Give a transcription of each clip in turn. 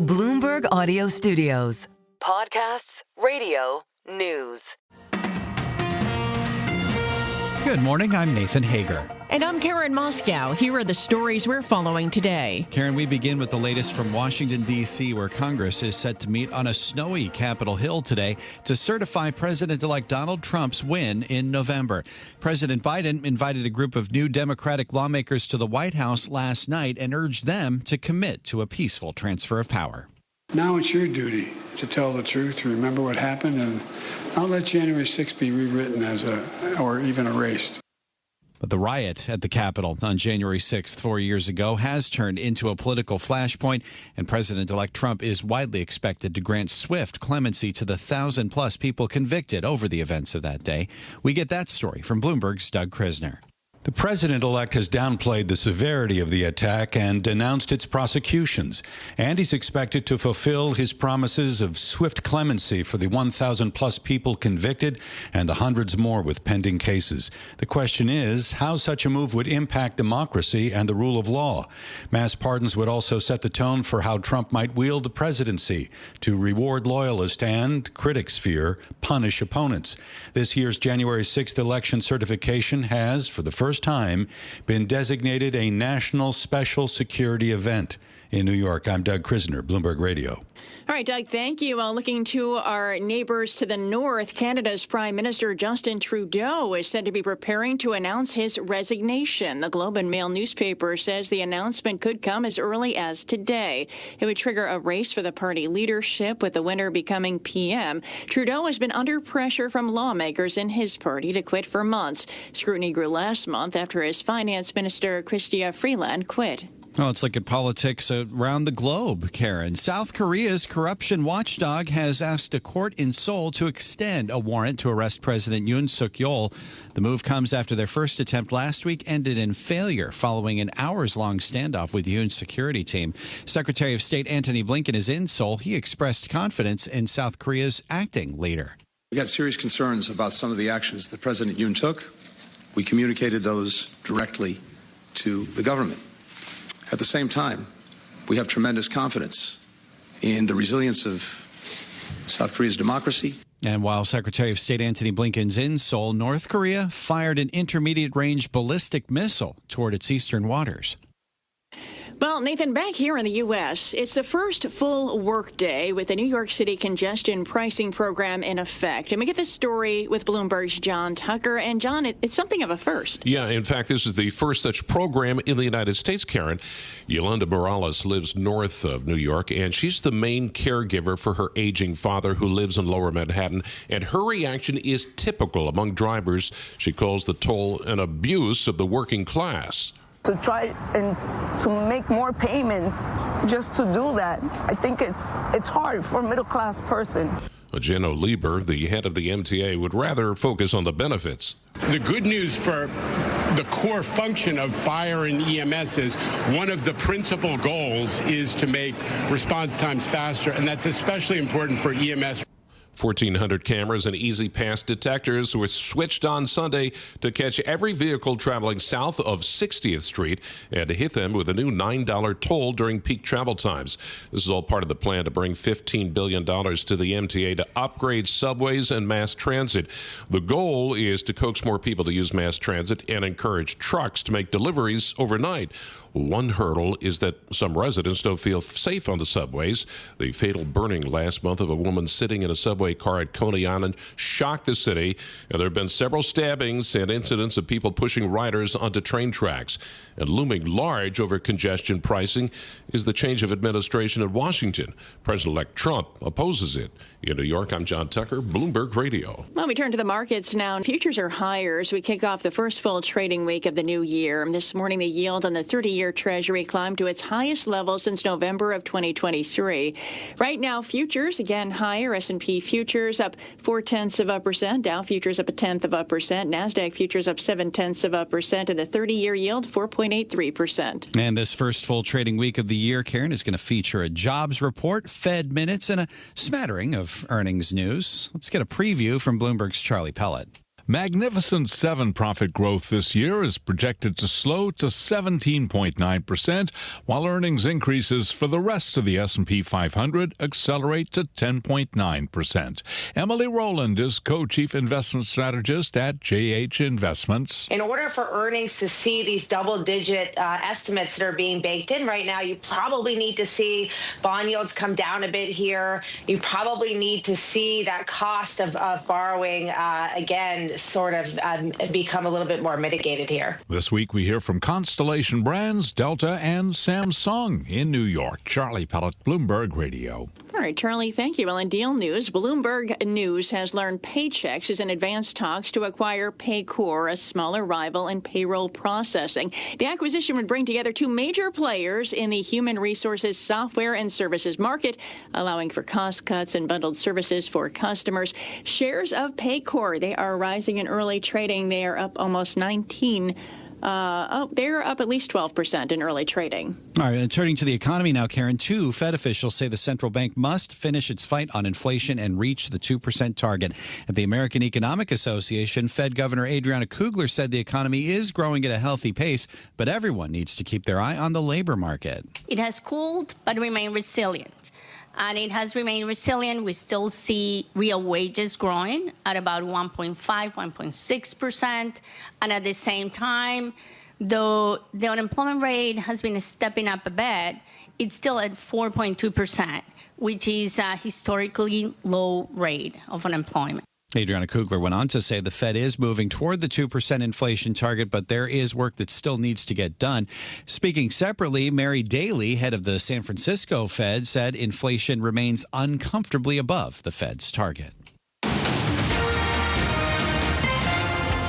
Bloomberg Audio Studios. Podcasts, radio, news. Good morning, I'm Nathan Hager. And I'm Karen Moscow. Here are the stories we're following today. Karen, we begin with the latest from Washington, D.C., where Congress is set to meet on a snowy Capitol Hill today to certify President-elect Donald Trump's win in November. President Biden invited a group of new Democratic lawmakers to the White House last night and urged them to commit to a peaceful transfer of power. Now it's your duty to tell the truth, to remember what happened, and not let January 6th be rewritten or even erased. But the riot at the Capitol on January 6th, 4 years ago, has turned into a political flashpoint, and President-elect Trump is widely expected to grant swift clemency to the 1,000-plus people convicted over the events of that day. We get that story from Bloomberg's Doug Krisner. The president-elect has downplayed the severity of the attack and denounced its prosecutions. And he's expected to fulfill his promises of swift clemency for the 1,000-plus people convicted and the hundreds more with pending cases. The question is how such a move would impact democracy and the rule of law. Mass pardons would also set the tone for how Trump might wield the presidency to reward loyalists and, critics fear, punish opponents. This year's January 6th election certification has, for the first time, been designated a national special security event. In New York, I'm Doug Krisner, Bloomberg Radio. All right, Doug, thank you. Looking to our neighbors to the north, Canada's Prime Minister Justin Trudeau is said to be preparing to announce his resignation. The Globe and Mail newspaper says the announcement could come as early as today. It would trigger a race for the party leadership, with the winner becoming PM. Trudeau has been under pressure from lawmakers in his party to quit for months. Scrutiny grew last month after his finance minister, Chrystia Freeland, quit. Well, it's like at politics around the globe, Karen. South Korea's corruption watchdog has asked a court in Seoul to extend a warrant to arrest President Yoon Suk-yeol. The move comes after their first attempt last week ended in failure following an hours-long standoff with Yoon's security team. Secretary of State Antony Blinken is in Seoul. He expressed confidence in South Korea's acting leader. We got serious concerns about some of the actions that President Yoon took. We communicated those directly to the government. At the same time, we have tremendous confidence in the resilience of South Korea's democracy. And while Secretary of State Antony Blinken's in Seoul, North Korea fired an intermediate-range ballistic missile toward its eastern waters. Well, Nathan, back here in the U.S., it's the first full workday with the New York City Congestion pricing program in effect. And we get this story with Bloomberg's John Tucker. And, John, it's something of a first. Yeah, in fact, this is the first such program in the United States, Karen. Yolanda Morales lives north of New York, and she's the main caregiver for her aging father who lives in Lower Manhattan. And her reaction is typical among drivers. She calls the toll an abuse of the working class. To try and to make more payments just to do that, I think it's hard for a middle-class person. Jenno Lieber, the head of the MTA, would rather focus on the benefits. The good news for the core function of fire and EMS is one of the principal goals is to make response times faster, and that's especially important for EMS. 1,400 cameras and Easy Pass detectors were switched on Sunday to catch every vehicle traveling south of 60th Street and to hit them with a new $9 toll during peak travel times. This is all part of the plan to bring $15 billion to the MTA to upgrade subways and mass transit. The goal is to coax more people to use mass transit and encourage trucks to make deliveries overnight. One hurdle is that some residents don't feel safe on the subways. The fatal burning last month of a woman sitting in a subway car at Coney Island shocked the city, and there have been several stabbings and incidents of people pushing riders onto train tracks. And looming large over congestion pricing is the change of administration in Washington. President-elect Trump opposes it. In New York, I'm John Tucker, Bloomberg Radio. Well, we turn to the markets now. Futures are higher as we kick off the first full trading week of the new year. This morning, the yield on the 30-year Treasury climbed to its highest level since November of 2023. Right now, futures, again, higher. S&P futures up 0.4%. Dow futures up 0.1%. NASDAQ futures up 0.7%. And the 30-year yield, 4.83%. And this first full trading week of the year, Karen, is going to feature a jobs report, Fed minutes, and a smattering of earnings news. Let's get a preview from Bloomberg's Charlie Pellet. Magnificent 7 profit growth this year is projected to slow to 17.9%, while earnings increases for the rest of the S&P 500 accelerate to 10.9%. Emily Rowland is co-chief investment strategist at JH Investments. In order for earnings to see these double-digit estimates that are being baked in right now, you probably need to see bond yields come down a bit here. You probably need to see that cost of borrowing again sort of become a little bit more mitigated here. This week we hear from Constellation Brands, Delta, and Samsung in New York. Charlie Pellet, Bloomberg Radio. All right, Charlie, thank you. Well, in deal news, Bloomberg News has learned Paychex is in advanced talks to acquire Paycor, a smaller rival in payroll processing. The acquisition would bring together two major players in the human resources software and services market, allowing for cost cuts and bundled services for customers. Shares of Paycor, they are rising in early trading. They are up almost 19%. They're up at least 12% in early trading. All right, and turning to the economy now, Karen, two Fed officials say the central bank must finish its fight on inflation and reach the 2% target. At the American Economic Association, Fed Governor Adriana Kugler said the economy is growing at a healthy pace, but everyone needs to keep their eye on the labor market. It has cooled but remained resilient. And it has remained resilient. We still see real wages growing at about 1.5, 1.6%. And at the same time, though the unemployment rate has been stepping up a bit, it's still at 4.2%, which is a historically low rate of unemployment. Adriana Kugler went on to say the Fed is moving toward the 2% inflation target, but there is work that still needs to get done. Speaking separately, Mary Daly, head of the San Francisco Fed, said inflation remains uncomfortably above the Fed's target.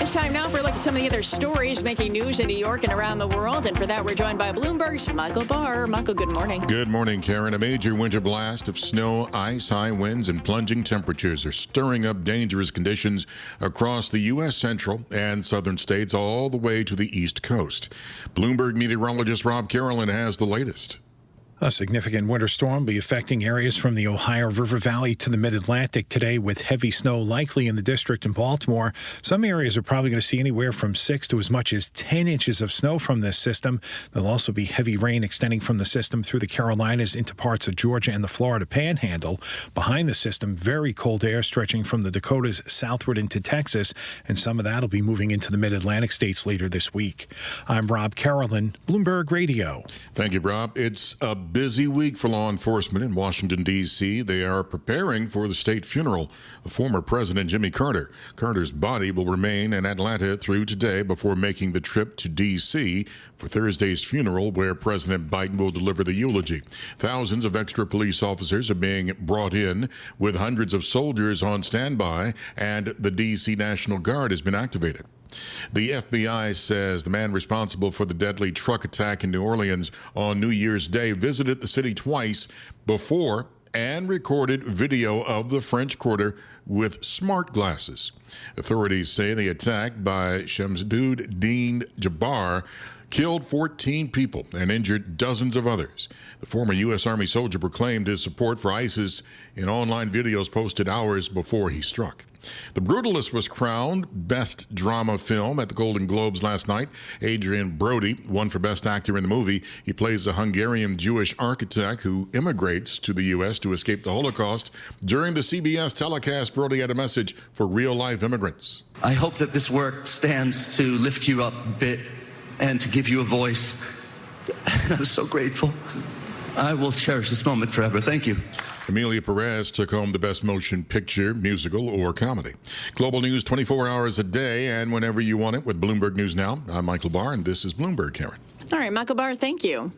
It's time now for a look at some of the other stories making news in New York and around the world. And for that, we're joined by Bloomberg's Michael Barr. Michael, good morning. Good morning, Karen. A major winter blast of snow, ice, high winds, and plunging temperatures are stirring up dangerous conditions across the U.S. central and southern states all the way to the East Coast. Bloomberg meteorologist Rob Carolyn has the latest. A significant winter storm will be affecting areas from the Ohio River Valley to the mid-Atlantic today, with heavy snow likely in the district in Baltimore. Some areas are probably going to see anywhere from 6 to as much as 10 inches of snow from this system. There'll also be heavy rain extending from the system through the Carolinas into parts of Georgia and the Florida Panhandle. Behind the system, very cold air stretching from the Dakotas southward into Texas, and some of that will be moving into the mid-Atlantic states later this week. I'm Rob Carolyn, Bloomberg Radio. Thank you, Rob. It's a busy week for law enforcement in Washington, D.C. They are preparing for the state funeral of former President Jimmy Carter. Carter's body will remain in Atlanta through today before making the trip to D.C. for Thursday's funeral, where President Biden will deliver the eulogy. Thousands of extra police officers are being brought in, with hundreds of soldiers on standby, and the D.C. National Guard has been activated. The FBI says the man responsible for the deadly truck attack in New Orleans on New Year's Day visited the city twice before and recorded video of the French Quarter with smart glasses. Authorities say the attack by Shamsuddin Jabbar killed 14 people and injured dozens of others. The former U.S. Army soldier proclaimed his support for ISIS in online videos posted hours before he struck. The Brutalist was crowned Best Drama Film at the Golden Globes last night. Adrian Brody won for Best Actor in the movie. He plays a Hungarian Jewish architect who immigrates to the U.S. to escape the Holocaust. During the CBS telecast, Brody had a message for real-life immigrants. I hope that this work stands to lift you up a bit and to give you a voice. And I'm so grateful. I will cherish this moment forever. Thank you. Emilia Perez took home the Best Motion Picture, Musical, or Comedy. Global news 24 hours a day and whenever you want it with Bloomberg News Now. I'm Michael Barr, and this is Bloomberg, Karen. All right, Michael Barr, thank you.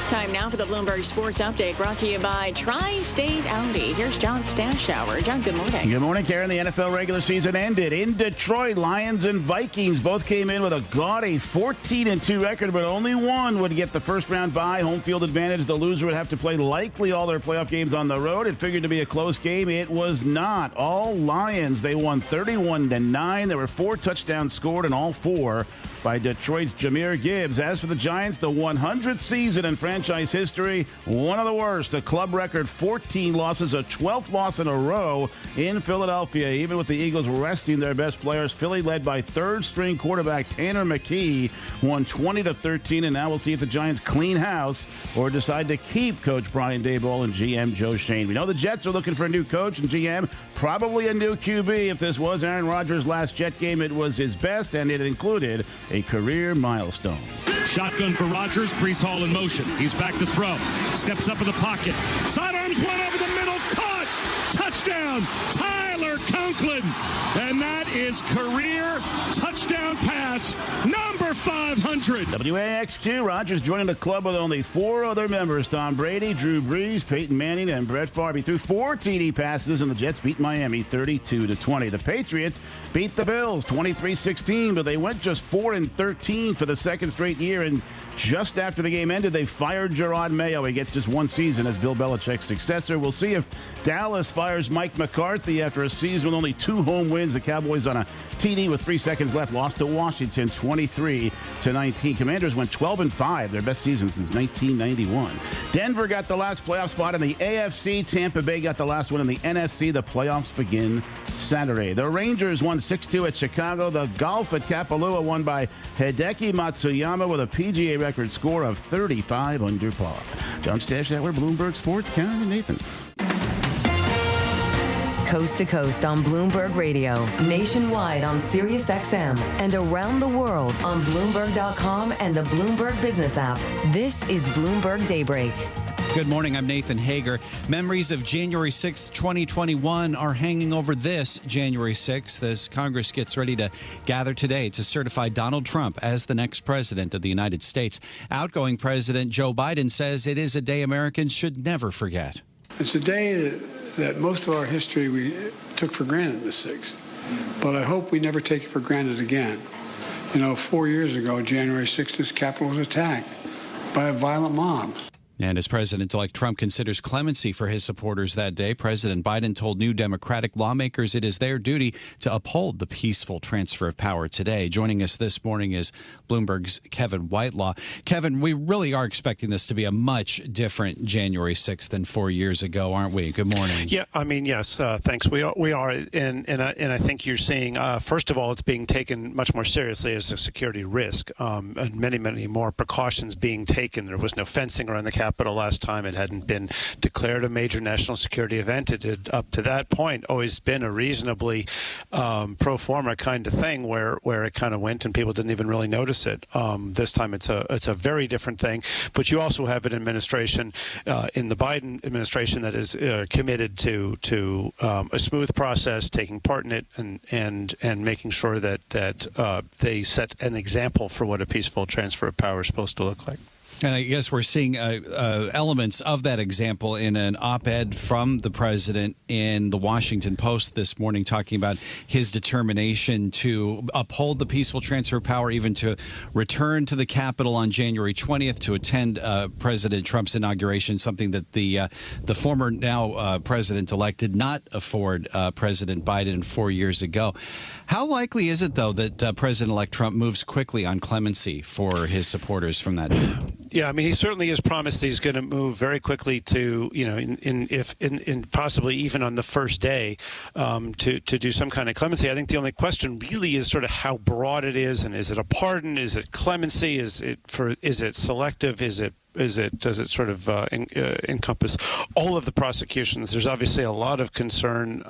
Time now for the Bloomberg Sports Update, brought to you by Tri-State Audi. Here's John Stashower. John, good morning. Good morning, Karen. The NFL regular season ended in Detroit. Lions and Vikings both came in with a gaudy 14-2 record, but only one would get the first-round bye. Home field advantage. The loser would have to play likely all their playoff games on the road. It figured to be a close game. It was not. All Lions. They won 31-9. There were 4 touchdowns scored, and all 4 by Detroit's Jahmyr Gibbs. As for the Giants, the 100th season in franchise Cowboys history, one of the worst. A club record 14 losses, a 12th loss in a row in Philadelphia. Even with the Eagles resting their best players, Philly, led by third-string quarterback Tanner McKee, won 20-13, and now we'll see if the Giants clean house or decide to keep Coach Brian Daboll and GM Joe Shane. We know the Jets are looking for a new coach and GM, probably a new QB. If this was Aaron Rodgers' last Jet game, it was his best, and it included a career milestone. Shotgun for Rodgers. Breece Hall in motion. He's back to throw. Steps up in the pocket. Sidearms one over the middle. Caught. Touchdown. Tyler Conklin. And that is career touchdown pass number 500. WAXQ. Rodgers joining the club with only 4 other members: Tom Brady, Drew Brees, Peyton Manning, and Brett Favre. He threw 4 TD passes, and the Jets beat Miami 32-20. The Patriots beat the Bills 23-16, but they went just 4-13 for the second straight year. And just after the game ended, they fired Gerard Mayo. He gets just 1 season as Bill Belichick's successor. We'll see if Dallas fires Mike McCarthy after a season with only 2 home wins. The Cowboys, on a TD with 3 seconds left, lost to Washington 23-19. Commanders went 12-5, their best season since 1991. Denver got the last playoff spot in the AFC. Tampa Bay got the last one in the NFC. The playoffs begin Saturday. The Rangers won 6-2 at Chicago. The golf at Kapalua won by Hideki Matsuyama with a PGA record score of 35 under par. John Stashauer, Bloomberg Sports, Karen and Nathan. Coast to coast on Bloomberg Radio, nationwide on Sirius XM, and around the world on Bloomberg.com and the Bloomberg Business app. This is Bloomberg Daybreak. Good morning. I'm Nathan Hager. Memories of January 6th, 2021 are hanging over this January 6th as Congress gets ready to gather today to certify Donald Trump as the next president of the United States. Outgoing President Joe Biden says it is a day Americans should never forget. It's a day that most of our history we took for granted, the 6th. But I hope we never take it for granted again. 4 years ago, January 6th, this Capitol was attacked by a violent mob. And as President-elect Trump considers clemency for his supporters that day, President Biden told new Democratic lawmakers it is their duty to uphold the peaceful transfer of power today. Joining us this morning is Bloomberg's Kevin Whitelaw. Kevin, we really are expecting this to be a much different January 6th than 4 years ago, aren't we? Good morning. Yeah, I mean, yes, thanks. We are, and I think you're seeing, first of all, it's being taken much more seriously as a security risk, and many more precautions being taken. There was no fencing around the Capitol last time. It hadn't been declared a major national security event. It had, up to that point, always been a reasonably pro forma kind of thing where it kind of went and people didn't even really notice it. This time it's a very different thing. But you also have an administration in the Biden administration that is committed to a smooth process, taking part in it, and making sure that they set an example for what a peaceful transfer of power is supposed to look like. And I guess we're seeing elements of that example in an op-ed from the president in the Washington Post this morning, talking about his determination to uphold the peaceful transfer of power, even to return to the Capitol on January 20th to attend President Trump's inauguration, something that the former now president-elect did not afford President Biden 4 years ago. How likely is it, though, that President-elect Trump moves quickly on clemency for his supporters from that day? Yeah, I mean, he certainly has promised that he's going to move very quickly to, in possibly even on the first day, to do some kind of clemency. I think the only question really is sort of how broad it is, and is it a pardon? Is it clemency? Is it selective? Does it sort of encompass all of the prosecutions? There's obviously a lot of concern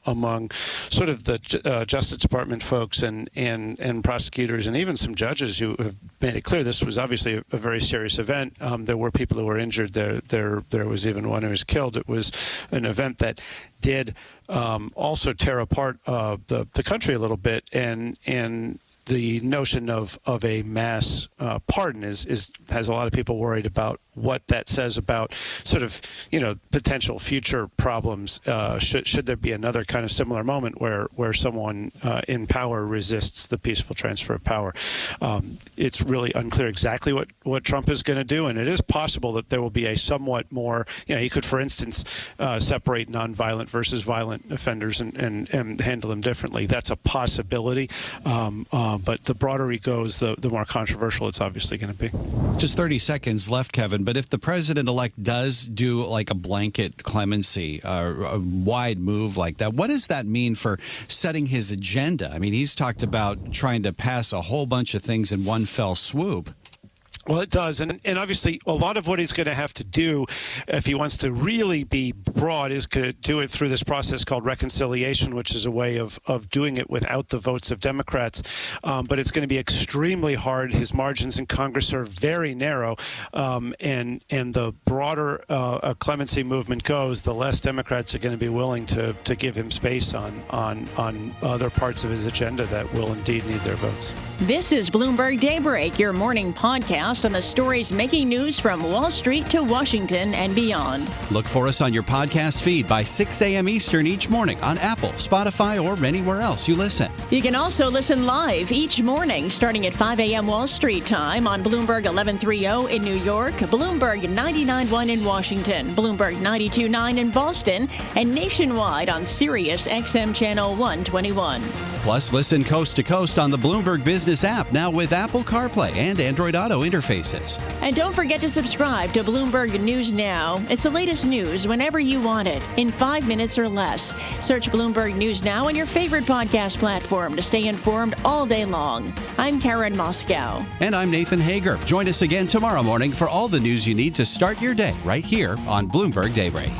among sort of the Justice Department folks and prosecutors and even some judges who have made it clear this was obviously a very serious event. There were people who were injured. There was even one who was killed. It was an event that did also tear apart the country a little bit, and the notion of a mass pardon has a lot of people worried about what that says about sort of, potential future problems. Should there be another kind of similar moment where someone in power resists the peaceful transfer of power? It's really unclear exactly what Trump is going to do, and it is possible that there will be a somewhat more, he could, for instance, separate nonviolent versus violent offenders and handle them differently. That's a possibility. But the broader he goes, the more controversial it's obviously going to be. Just 30 seconds left, Kevin. question, but if the president-elect does do like a blanket clemency, a wide move like that, what does that mean for setting his agenda? I mean, he's talked about trying to pass a whole bunch of things in one fell swoop. Well, it does. And obviously, a lot of what he's going to have to do if he wants to really be broad is to do it through this process called reconciliation, which is a way of doing it without the votes of Democrats. But it's going to be extremely hard. His margins in Congress are very narrow. And the broader a clemency movement goes, the less Democrats are going to be willing to give him space on other parts of his agenda that will indeed need their votes. This is Bloomberg Daybreak, your morning podcast on the stories making news from Wall Street to Washington and beyond. Look for us on your podcast feed by 6 a.m. Eastern each morning on Apple, Spotify, or anywhere else you listen. You can also listen live each morning starting at 5 a.m. Wall Street time on Bloomberg 1130 in New York, Bloomberg 99.1 in Washington, Bloomberg 92.9 in Boston, and nationwide on Sirius XM Channel 121. Plus, listen coast to coast on the Bloomberg Business app, now with Apple CarPlay and Android Auto interfaces. And don't forget to subscribe to Bloomberg News Now. It's the latest news whenever you want it, in 5 minutes or less. Search Bloomberg News Now on your favorite podcast platform to stay informed all day long. I'm Karen Moscow. And I'm Nathan Hager. Join us again tomorrow morning for all the news you need to start your day right here on Bloomberg Daybreak.